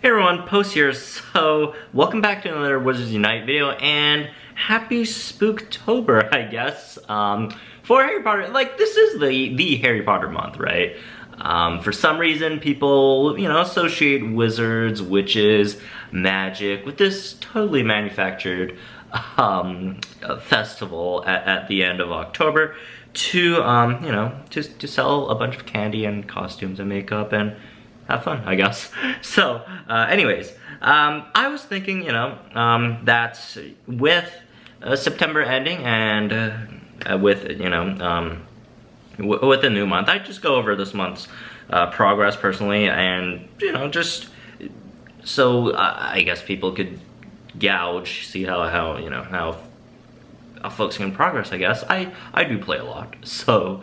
Hey everyone, Post here. So, welcome back to another Wizards Unite video, and happy Spooktober, I guess. For Harry Potter, like, this is the Harry Potter month, right? For some reason, people, associate wizards, witches, magic with this totally manufactured festival at the end of October to, to sell a bunch of candy and costumes and makeup and have fun, I guess. So, anyways, I was thinking, that with September ending and with, with the new month, I'd just go over this month's progress personally, and, just so I guess people could gauge, see how folks can progress, I guess. I do play a lot, so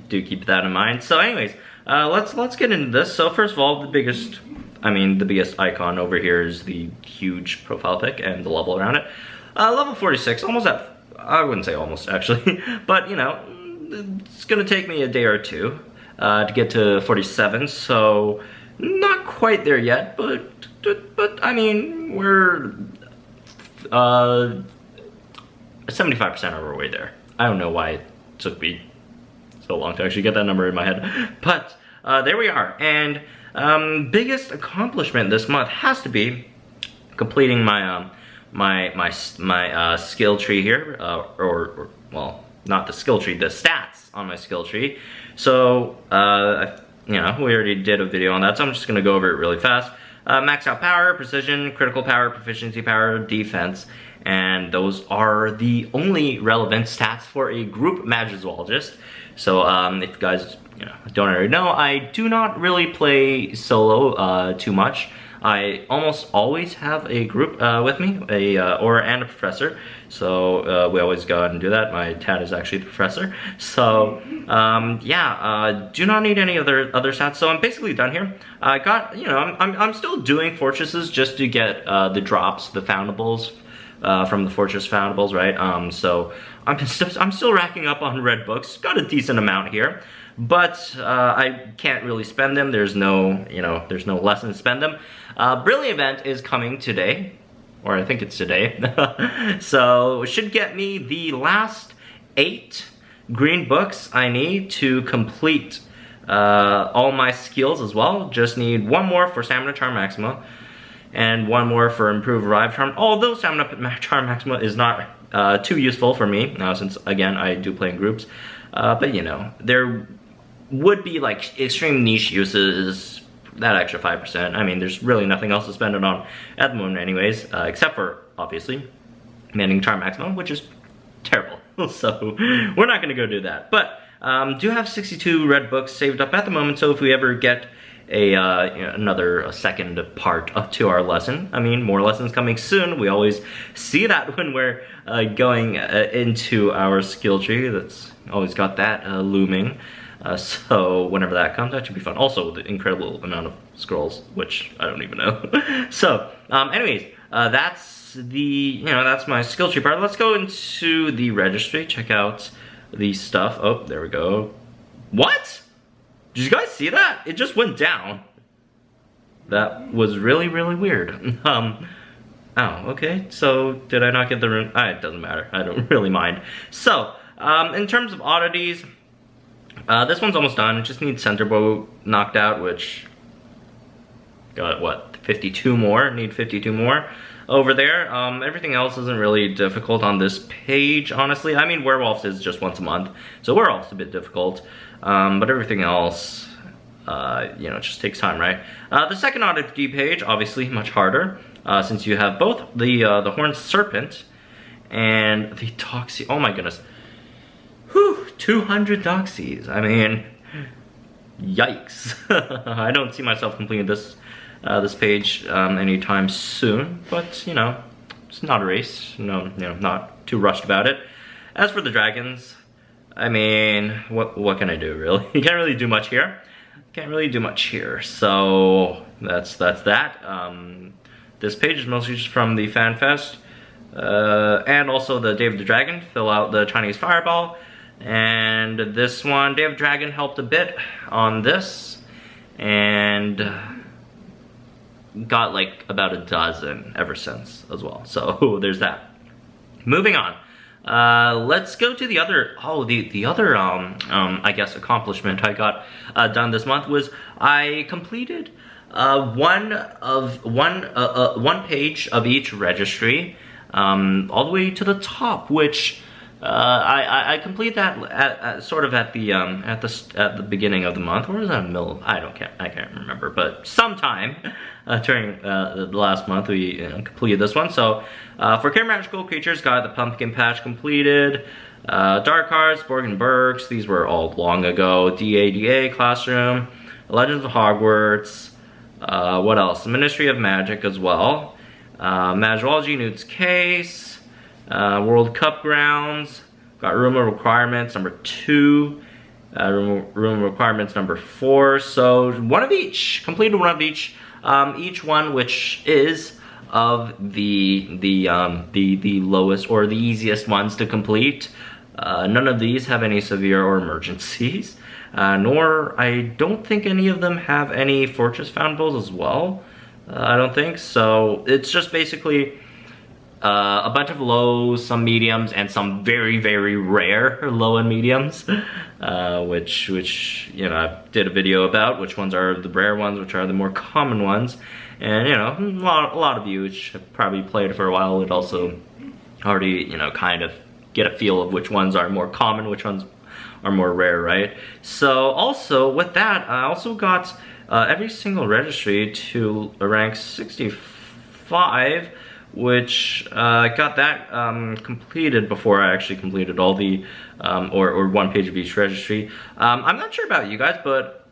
do keep that in mind. So anyways, let's get into this. So first of all, the biggest icon over here is the huge profile pic and the level around it. Level 46, almost at, I wouldn't say almost actually, but it's gonna take me a day or two to get to 47, so not quite there yet, but I mean, we're 75% of our way there. I don't know why it took me so long to actually get that number in my head, but there we are. And biggest accomplishment this month has to be completing my my skill tree here, or well, not the skill tree, the stats on my skill tree. So we already did a video on that, so I'm just gonna go over it really fast. Max out power, precision, critical power, proficiency power, defense, and those are the only relevant stats for a group Magizoologist. So if you guys don't already know, I do not really play solo too much. I almost always have a group with me, and a professor. So we always go out and do that. My dad is actually the professor. So do not need any other stats. So I'm basically done here. I got, I'm still doing fortresses just to get the drops, the foundables from the fortress foundables, right? So I'm still racking up on red books. Got a decent amount here, but I can't really spend them. There's no, there's no lesson to spend them. Brilliant event is coming today, or I think it's today. So it should get me the last 8 green books I need to complete all my skills as well. Just need 1 more for Stamina Charm Maxima, and 1 more for Improved Revive Charm. Although Stamina Charm Maxima is not too useful for me, since again I do play in groups. But there would be like extreme niche uses. That extra 5%. I mean, there's really nothing else to spend it on at the moment anyways, except for, obviously, manning Charm Maximum, which is terrible. So, we're not gonna go do that. But, do have 62 red books saved up at the moment, so if we ever get a second part to our lesson, I mean, more lessons coming soon. We always see that when we're going into our skill tree. That's always got that looming. So whenever that comes, that should be fun. Also, the incredible amount of scrolls, which I don't even know. So, anyways, that's that's my skill tree part. Let's go into the registry, check out the stuff. Oh, there we go. What? Did you guys see that? It just went down. That was really, really weird. Oh, okay. So, did I not get the room? It doesn't matter. I don't really mind. So, in terms of oddities, this one's almost done. It just needs center bow knocked out, which got what, 52 more? Need 52 more over there. Everything else isn't really difficult on this page, honestly. I mean, werewolves is just once a month, so werewolves is a bit difficult. But everything else, it just takes time, right? The second oddity page, obviously much harder, since you have both the horned serpent and the doxy. Oh my goodness. Whew, 200 doxies. I mean, yikes. I don't see myself completing this page anytime soon, but it's not a race. No, not too rushed about it. As for the dragons, I mean, what can I do, really? You can't really do much here. Can't really do much here. So that's that. This page is mostly just from the Fan Fest, and also the Day of the Dragon. Fill out the Chinese Fireball. And this one, Day of Dragon helped a bit on this, and got like about a dozen ever since as well. So there's that. Moving on. Let's go to the other, the other, I guess, accomplishment I got done this month was I completed one page of each registry, all the way to the top, which I complete that sort of at the beginning of the month, or is that middle? I can't remember, but sometime during the last month we completed this one. So for Care Magical Creatures, got the Pumpkin Patch completed. Dark Hearts, Borg and Burks, these were all long ago. DADA Classroom, Legends of Hogwarts. What else? The Ministry of Magic as well. Magology Newt's Case. World Cup Grounds. Got Room of Requirements number 2. Room of Requirements number 4. So one of each. Completed one of each. Each one which is of the lowest or the easiest ones to complete. None of these have any severe or emergencies. Nor, I don't think any of them have any Fortress Foundables as well. I don't think. So it's just basically a bunch of lows, some mediums, and some very, very rare low and mediums, which I did a video about which ones are the rare ones, which are the more common ones. And a lot of you, which have probably played for a while, would also already kind of get a feel of which ones are more common, which ones are more rare, right? So also with that, I also got every single registry to rank 65, which got that completed before I actually completed all the, or one page of each registry. I'm not sure about you guys, but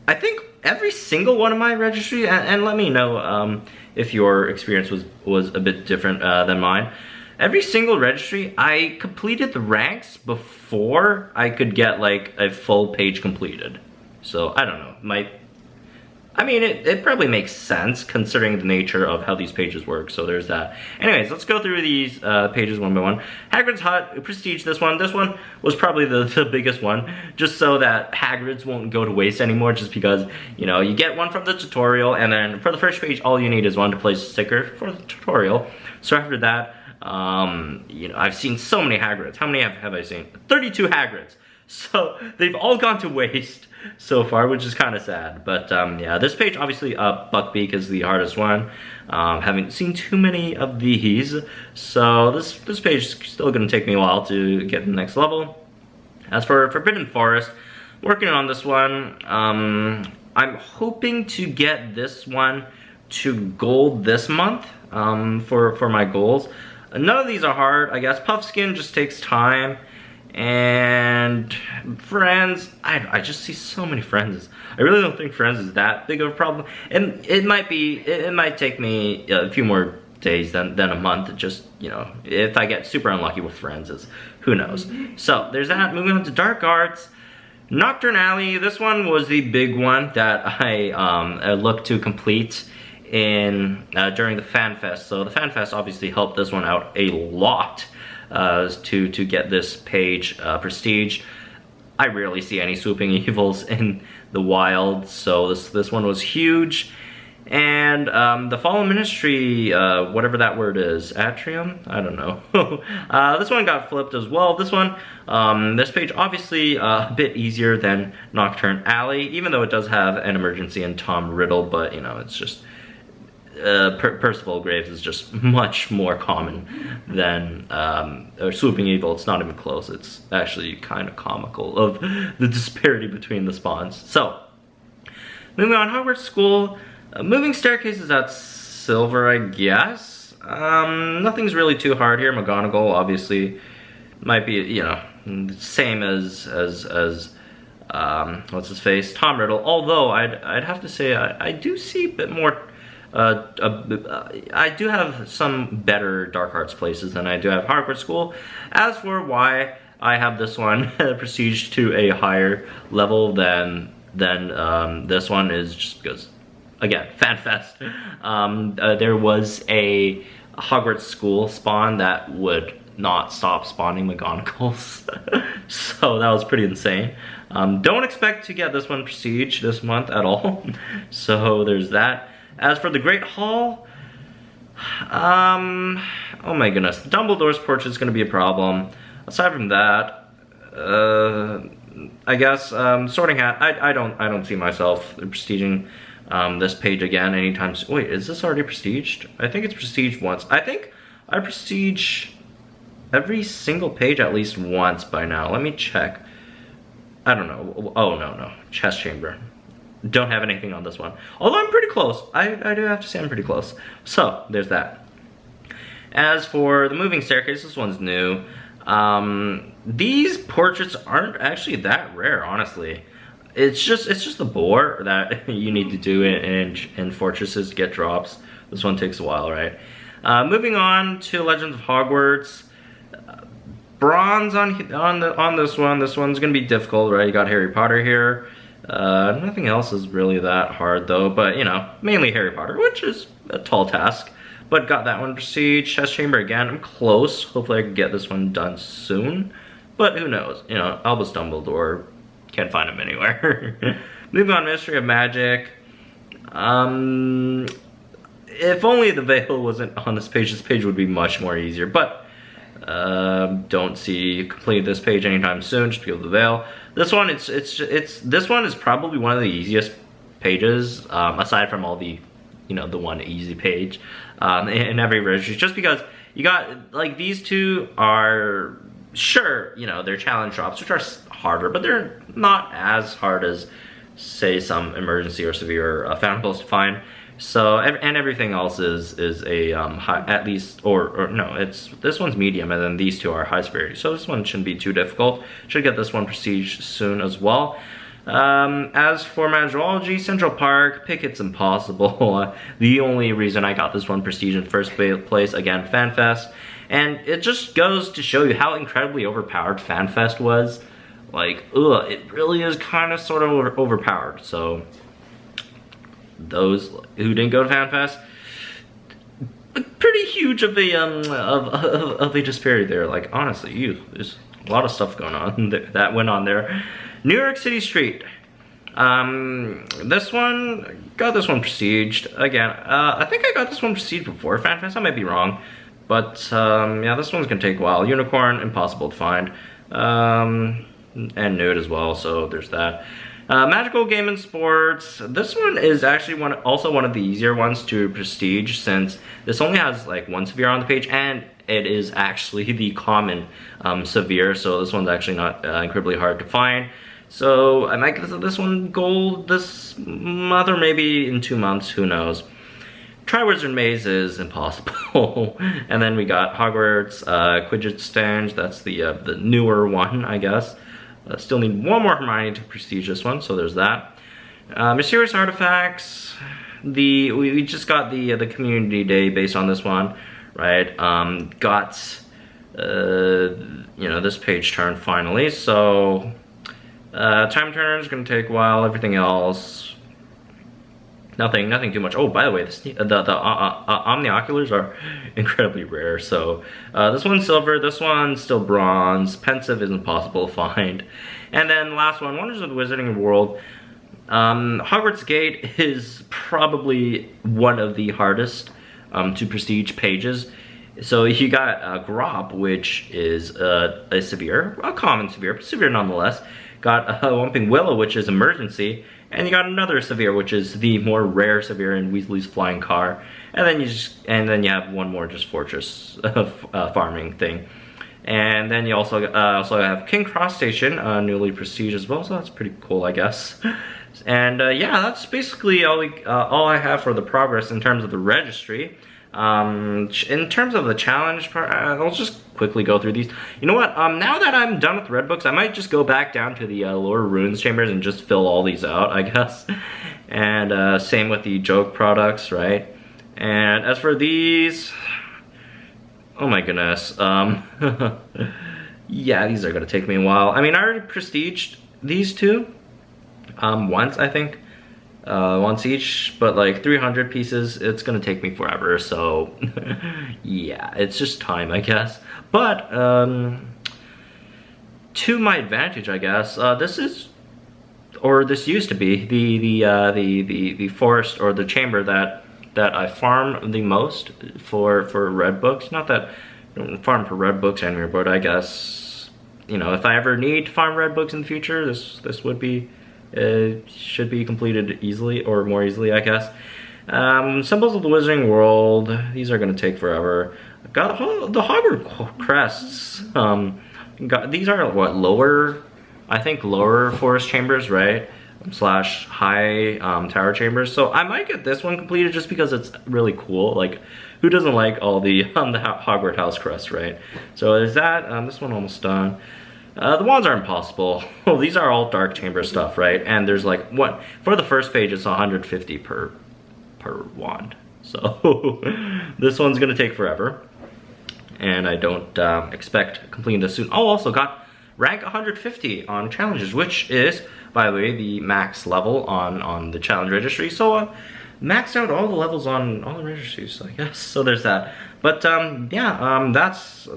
I think every single one of my registry, and let me know if your experience was a bit different than mine. Every single registry, I completed the ranks before I could get like a full page completed. So I don't know, it probably makes sense considering the nature of how these pages work, so there's that. Anyways, let's go through these pages one by one. Hagrid's Hut, Prestige, this one was probably the biggest one, just so that Hagrid's won't go to waste anymore, just because, you get one from the tutorial, and then for the first page, all you need is one to place a sticker for the tutorial. So after that, I've seen so many Hagrids. How many have I seen? 32 Hagrids. So they've all gone to waste so far, which is kind of sad. But yeah, this page, obviously, Buckbeak is the hardest one. Haven't seen too many of these, so this page is still going to take me a while to get to the next level. As for Forbidden Forest, working on this one. I'm hoping to get this one to gold this month for my goals. None of these are hard, I guess. Puffskin just takes time. And Friends, I just see so many Friends. I really don't think Friends is that big of a problem. And it might take me a few more days than a month, just, if I get super unlucky with Friends, who knows. So there's that. Moving on to Dark Arts. Nocturne Alley, this one was the big one that I looked to complete during the Fan Fest. So the Fan Fest obviously helped this one out a lot. To get this page prestige. I rarely see any Swooping Evils in the wild, so this one was huge. And the Fallen Ministry, whatever that word is, Atrium? I don't know. This one got flipped as well. This one, this page obviously a bit easier than Nocturne Alley, even though it does have an emergency in Tom Riddle, but it's just Percival Graves is just much more common than Swooping Evil. It's not even close. It's actually kind of comical of the disparity between the spawns. So, moving on, Hogwarts School. Moving staircases at silver, I guess. Nothing's really too hard here. McGonagall obviously might be, same as what's his face, Tom Riddle. Although I'd have to say I do see a bit more. I do have some better Dark Arts places than I do have Hogwarts School. As for why I have this one prestige to a higher level than this one is just because, again, FanFest. There was a Hogwarts School spawn that would not stop spawning McGonagalls. So that was pretty insane. Don't expect to get this one prestige this month at all. So there's that. As for the Great Hall, oh my goodness, Dumbledore's portrait is going to be a problem. Aside from that, I guess Sorting Hat. I don't see myself prestiging this page again anytime soon. Wait, is this already prestiged? I think it's prestiged once. I think I prestige every single page at least once by now. Let me check. I don't know. Oh no, Chest Chamber. Don't have anything on this one. Although I'm pretty close. I do have to say I'm pretty close. So there's that. As for the Moving Staircase, this one's new. These portraits aren't actually that rare, honestly. It's just the bore that you need to do in fortresses to get drops. This one takes a while, right? Moving on to Legends of Hogwarts. Bronze on this one. This one's gonna be difficult, right? You got Harry Potter here. Nothing else is really that hard though, but you know, mainly Harry Potter, which is a tall task. But got that one prestige. Chest Chamber again, I'm close. Hopefully I can get this one done soon. But who knows? You know, Albus Dumbledore, can't find him anywhere. Moving on, Mystery of Magic. If only the veil wasn't on this page would be much more easier. But don't see complete this page anytime soon, just because of the veil. This one, this one is probably one of the easiest pages, aside from all the, you know, the one easy page in every registry, just because you got, like, these two are, sure, you know, they're challenge drops, which are harder, but they're not as hard as, say, some emergency or severe foundables to find. So, and everything else is a high, at least, or no, this one's medium, and then these two are high severity. So this one shouldn't be too difficult. Should get this one prestige soon as well. As for Magiology, Central Park, Pickett's impossible. The only reason I got this one prestige in first place, again, FanFest. And it just goes to show you how incredibly overpowered FanFest was. Like, ugh, it really is kind of sort of overpowered. So those who didn't go to FanFest, pretty huge of a disparity there. Like, honestly, there's a lot of stuff going on that went on there. New York City Street. This one, got this one prestiged. Again, I think I got this one prestiged before FanFest, I might be wrong. But, yeah, this one's gonna take a while. Unicorn, impossible to find. And Nude as well, so there's that. Magical Game and Sports. This one is actually also one of the easier ones to prestige, since this only has like one severe on the page, and it is actually the common severe, so this one's actually not incredibly hard to find. So I might get this one gold this month, or maybe in 2 months, who knows. Triwizard Maze is impossible. And then we got Hogwarts, Quidditch Stand, that's the newer one, I guess. Still need one more Hermione to prestige this one, so there's that. Mysterious Artifacts. We just got the Community Day based on this one, right? Got you know, this page turn finally. So Time Turner is gonna take a while. Everything else, nothing too much. Oh, by the way, the Omnioculars are incredibly rare. So this one's silver, this one's still bronze. Pensive is impossible to find. And then last one, Wonders of the Wizarding World. Hogwarts Gate is probably one of the hardest to prestige pages. So you got Grop, which is a severe, a common severe, but severe nonetheless. Got Whomping Willow, which is emergency. And you got another severe, which is the more rare severe in Weasley's Flying Car. And then you have one more just fortress farming thing. And then you also have King Cross Station, newly prestige as well, so that's pretty cool, I guess. And yeah, that's basically all I have for the progress in terms of the registry. In terms of the challenge part, I'll just quickly go through these. You know what, now that I'm done with red books, I might just go back down to the lower runes chambers and just fill all these out, I guess. And same with the joke products, right? And as for these, oh my goodness, yeah, these are gonna take me a while. I mean, I already prestiged these two once, I think. Once each, but like 300 pieces, it's gonna take me forever, so yeah, it's just time, I guess. But to my advantage, I guess, this used to be the forest or the chamber that that I farm the most for red books. Not that I don't farm for red books anymore, but I guess, you know, if I ever need to farm red books in the future, this would be should be completed easily, or more easily, I guess. Symbols of the Wizarding World. These are gonna take forever. I've got the Hogwarts crests. These are what, lower? I think lower forest chambers, right? Slash high tower chambers. So I might get this one completed just because it's really cool. Like, who doesn't like all the Hogwarts house crests, right? So there's that. This one almost done. The wands are impossible. Oh, these are all dark chamber stuff, right? And there's like, what, for the first page it's 150 per wand. So this one's gonna take forever, and I don't expect completing this soon. Oh, also got rank 150 on challenges, which is, by the way, the max level on the challenge registry. So maxed out all the levels on all the registries, I guess. So there's that. But yeah, that's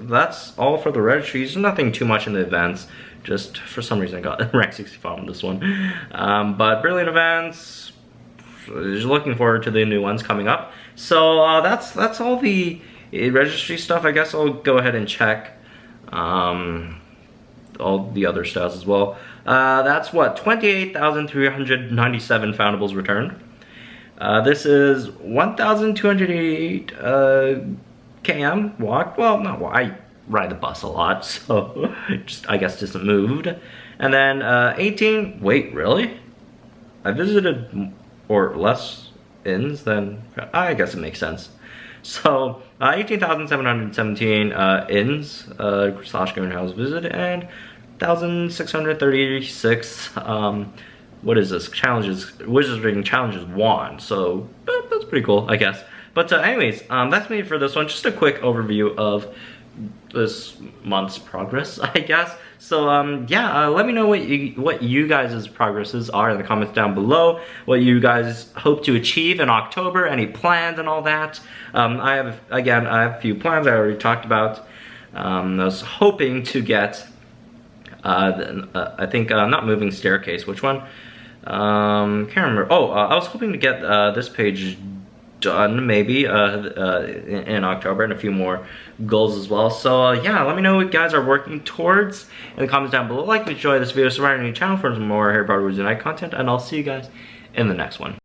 all for the registries. Nothing too much in the events. Just for some reason I got rank 65 on this one. But brilliant events. Just looking forward to the new ones coming up. So that's all the registry stuff. I guess I'll go ahead and check all the other stats as well. That's what, 28,397 foundables returned. This is 1,288 km walked. Well, not walk. I ride the bus a lot, so I guess just moved. And then 18. Wait, really? I visited or less inns than, I guess it makes sense. So 18,717 inns slash greenhouse visited, and 1,636 what is this, challenges, wizarding challenges won. So that's pretty cool, I guess. But anyways, that's me for this one. Just a quick overview of this month's progress, I guess. So yeah, let me know what you guys' progresses are in the comments down below. What you guys hope to achieve in October, any plans and all that. I have a few plans I already talked about. I was hoping to get I think not moving staircase. Which one? Can't remember. Oh, I was hoping to get this page done maybe in October, and a few more goals as well. So yeah, let me know what you guys are working towards in the comments down below. Like and enjoy this video, subscribe to my channel for some more Harry Potter Wizarding Night content, and I'll see you guys in the next one.